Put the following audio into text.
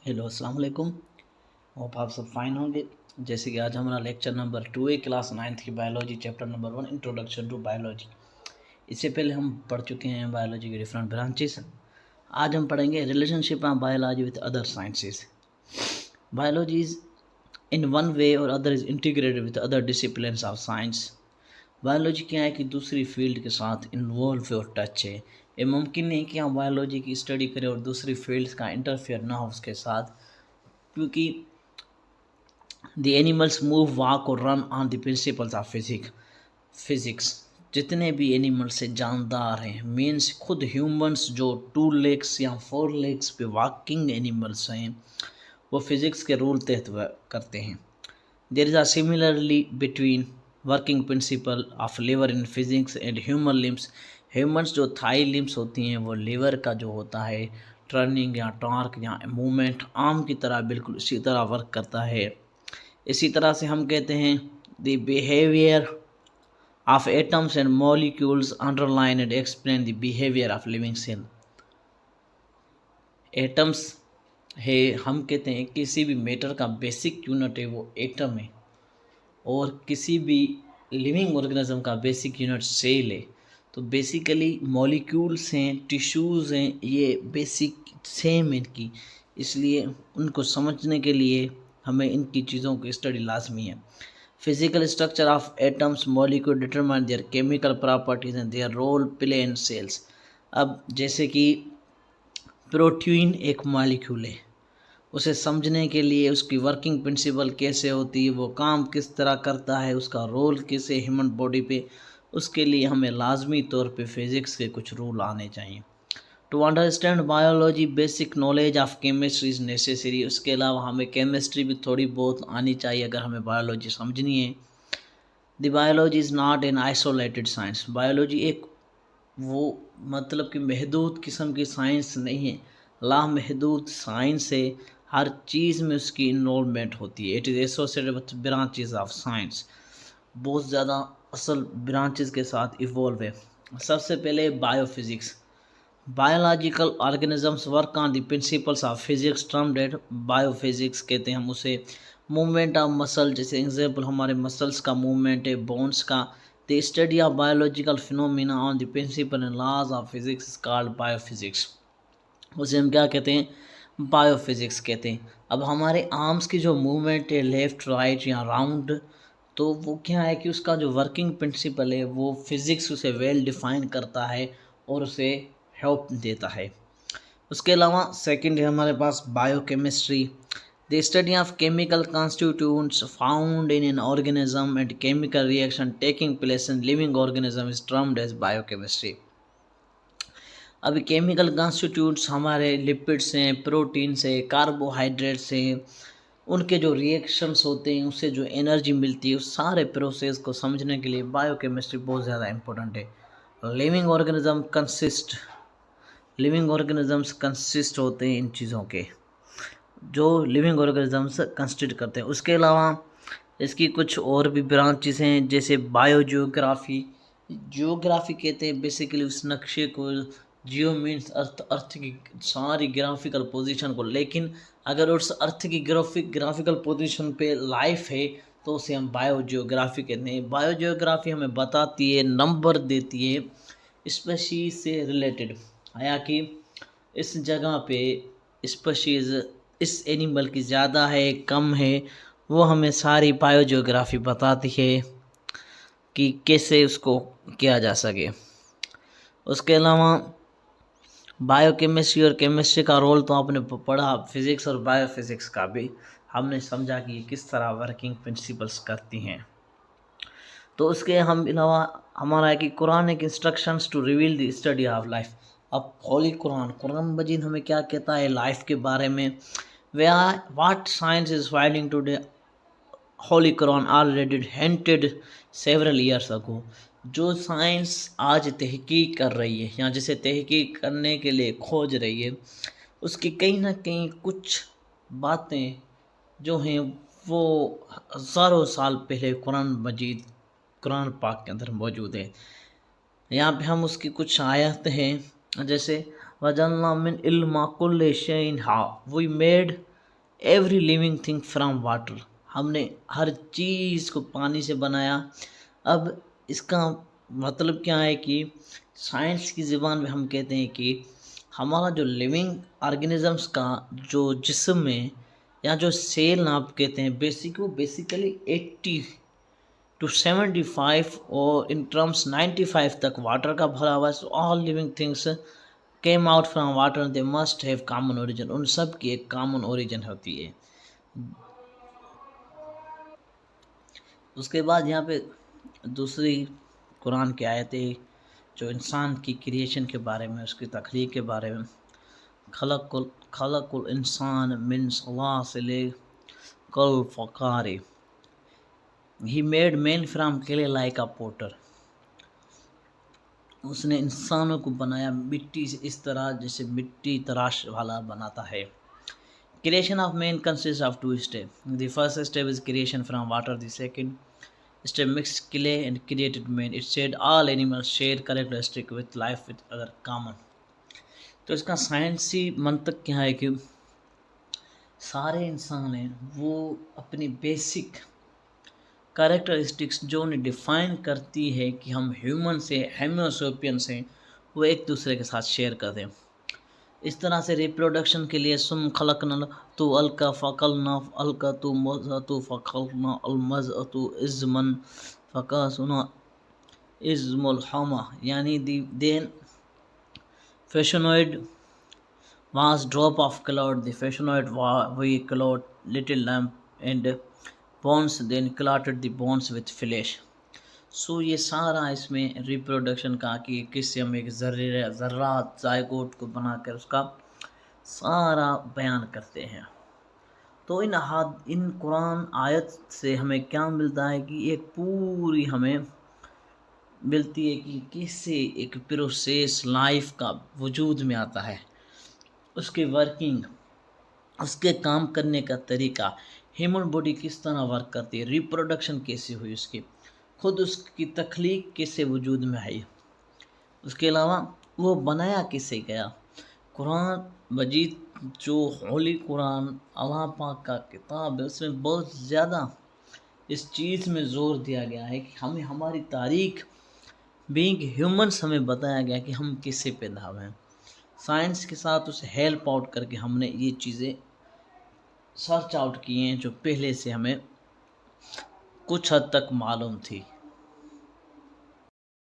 Hello अस्सलाम वालेकुम। Hope आप सब फाइन होंगे। जैसे कि आज हमारा लेक्चर नंबर 2 है, क्लास 9th की biology, chapter number 1, introduction to biology. इससे पहले हम पढ़ चुके हैं बायोलॉजी के डिफरेंट ब्रांचेस। आज हम पढ़ेंगे relationship of biology with other sciences. Biology is in one way or other is integrated with other disciplines of science. Biology क्या है कि दूसरी फील्ड के साथ इन्वॉल्व और टच है। ये मुमकिन नहीं कि हम बायोलॉजी की स्टडी करें और दूसरी फील्ड्स का इंटरफेयर ना हो उसके साथ, क्योंकि द एनिमल्स मूव, वॉक और run on the principles of physics. जितने भी एनिमल्स से जानदार हैं, मीन्स खुद ह्यूमंस जो 2 लेग्स या 4 लेग्स पे वॉकिंग एनिमल्स हैं, वो फिजिक्स के रूल तहत करते हैं। There is a similarly between working principle of lever in physics and human limbs. Humans जो थाई लिम्स होती हैं, वो लीवर का जो होता है टर्निंग या टॉर्क या मूवमेंट, आर्म की तरह बिल्कुल इसी तरह वर्क करता है। इसी तरह से हम कहते हैं the behaviour of atoms and molecules underline and explain the behaviour of living cell. Atoms है, हम कहते हैं किसी भी मैटर का बेसिक यूनिट है वो एटम है, और किसी भी लिविंग ऑर्गेनिज्म का बेसिक यूनिट सेल है। तो बेसिकली मॉलिक्यूल्स हैं, टिश्यूज़ हैं, ये बेसिक सेम है इनकी, इसलिए उनको समझने के लिए हमें इनकी चीज़ों की स्टडी लाजमी है। Physical structure of atoms molecule determine their chemical properties and their role play in cells. अब जैसे कि प्रोटीन एक मॉलिक्यूल है, उसे समझने के लिए उसकी वर्किंग प्रिंसिपल कैसे होती है, वो काम किस तरह करता है, उसका रोल कैसे ह्यूमन बॉडी पे, उसके लिए हमें लाजमी तौर पे फिज़िक्स के कुछ रूल आने चाहिए। To understand biology basic knowledge of chemistry is necessary. उसके अलावा हमें केमिस्ट्री भी थोड़ी बहुत आनी चाहिए अगर हमें बायोलॉजी समझनी है। The biology is not an isolated science. Biology एक वो मतलब कि महदूद किस्म की साइंस नहीं है, लामहदूद साइंस है। हर चीज़ में उसकी इन्वॉल्वमेंट होती है। It is associated with branches of science, बहुत ज़्यादा असल ब्रांचेस के साथ इवॉल्व है। सबसे पहले biophysics. Biological organisms work on the principles of physics termed at biophysics कहते हैं हम उसे। मूवमेंट ऑफ मसल, जैसे एग्जांपल हमारे मसल्स का मूवमेंट है, बोन्स का। The study of biological phenomena on the principle and laws of physics is called biophysics. उसे हम क्या कहते हैं? बायोफिजिक्स कहते हैं। अब हमारे आर्म्स की जो मूवमेंट है, लेफ़्ट राइट या राउंड, तो वो क्या है कि उसका जो वर्किंग प्रिंसिपल है वो फिज़िक्स उसे वेल डिफाइन करता है और उसे हेल्प देता है। उसके अलावा सेकंड है हमारे पास biochemistry. The study of chemical constituents found in an organism and chemical reaction taking place in living organism is termed as biochemistry. अभी केमिकल कॉन्स्टिट्यूट्स हमारे लिपिड्स हैं, प्रोटीन्स हैं, कार्बोहाइड्रेट्स हैं, उनके जो रिएक्शंस होते हैं उससे जो एनर्जी मिलती है, उस सारे प्रोसेस को समझने के लिए बायोकेमिस्ट्री बहुत ज़्यादा इंपॉर्टेंट है। लिविंग ऑर्गेनिजम्स कंसिस्ट होते हैं इन चीज़ों के, जो लिविंग ऑर्गेनिजम्स कंस्टिट्यूट करते हैं। उसके अलावा इसकी कुछ और भी ब्रांचेस हैं, जैसे बायोजियोग्राफी। जियोग्राफी कहते हैं बेसिकली उस नक्शे को, जियो मीन्स अर्थ, अर्थ की सारी ग्राफिकल पोजीशन को, लेकिन अगर उस अर्थ की ग्राफिकल पोजीशन पे लाइफ है तो उसे हम बायोजियोग्राफी कहते हैं। बायोजियोग्राफी हमें बताती है, नंबर देती है स्पेशीज से रिलेटेड, आया कि इस जगह पे स्पेशीज इस एनिमल की ज़्यादा है, कम है, वो हमें सारी बायोजियोग्राफी बताती है कि कैसे उसको किया जा सके। उसके अलावा बायोकेमिस्ट्री और केमिस्ट्री का रोल तो आपने पढ़ा, फिज़िक्स और बायोफिज़िक्स का भी हमने समझा कि ये किस तरह वर्किंग प्रिंसिपल्स करती हैं। तो उसके हम अलावा हमारा है कि Quranic instructions to reveal the study of life. अब होली कुरान मजीद हमें क्या कहता है लाइफ के बारे में? What science is finding today Holi Quran already hinted several years ago. जो साइंस आज तहकीक कर रही है या जिसे तहकीक करने के लिए खोज रही है, उसकी कहीं ना कहीं कुछ बातें जो हैं वो हज़ारों साल पहले कुरान पाक के अंदर मौजूद है। यहाँ पे हम उसकी कुछ आयत हैं, जैसे वजल्ना मिन इल्मा कुल्ले शैइन हा, we made every living thing from water, हमने हर चीज़ को पानी से बनाया। अब इसका मतलब क्या है कि साइंस की ज़बान में हम कहते हैं कि हमारा जो लिविंग ऑर्गेनिजम्स का जो जिस्म में या जो सेल आप कहते हैं वो बेसिकली 80 टू 75 और इन टर्म्स 95 तक वाटर का भरा हुआ है। So all living things came out from water, they must have common origin, उन सब की एक कॉमन ओरिजिन होती है। उसके बाद यहाँ पे दूसरी कुरान की आयतें जो इंसान की क्रिएशन के बारे में, उसकी तख्लीक के बारे में, खलकुल इंसान मिन सलासिल कल फ़कार, he made man from clay like a potter, उसने इंसानों को बनाया मिट्टी से इस तरह जैसे मिट्टी तराश वाला बनाता है। Creation of man consist of two step, the first step is creation from water, the second step mixed clay and created man. It said all animals share characteristic with life with other common. तो इसका साइंसी मंतक क्या है कि सारे इंसान हैं वो अपनी बेसिक कैरेक्टरिस्टिक्स जो उन्हें डिफ़ाइन करती है कि हम ह्यूमन से हेमियोसोपियंस हैं, वो एक दूसरे के साथ शेयर करते हैं। इस तरह से रिप्रोडक्शन के लिए सुम खलकना तो अलका फ़कलना अलका तो मज़ा तो फ़कलना अलमज़ तो इज़मन फ़का सुना इज़मुल हमा, यानी then फैशनोइड was drop of cloud, the fashionoid we cloud little lamp and bones, then clotted the bones with flesh. सो ये सारा इसमें रिप्रोडक्शन का कि किससे हम एक ज़र्रात जायगोट को बनाकर उसका सारा बयान करते हैं। तो इन कुरान आयत से हमें क्या मिलता है कि एक पूरी हमें मिलती है कि किससे एक प्रोसेस लाइफ का वजूद में आता है, उसके वर्किंग, उसके काम करने का तरीका, ह्यूमन बॉडी किस तरह वर्क करती है, रिप्रोडक्शन कैसे हुई उसकी, खुद उसकी तख्लीक कैसे वजूद में आई, उसके अलावा वो बनाया किससे गया। कुरान मजीद जो होली कुरान अल्लाह पाक का किताब है उसमें बहुत ज़्यादा इस चीज़ में ज़ोर दिया गया है कि हमें हमारी तारीख बीइंग ह्यूमन्स हमें बताया गया कि हम किससे पैदा हुए हैं। साइंस के साथ उसे हेल्प आउट करके हमने ये चीज़ें सर्च आउट किए हैं जो पहले से हमें कुछ हद तक मालूम थी।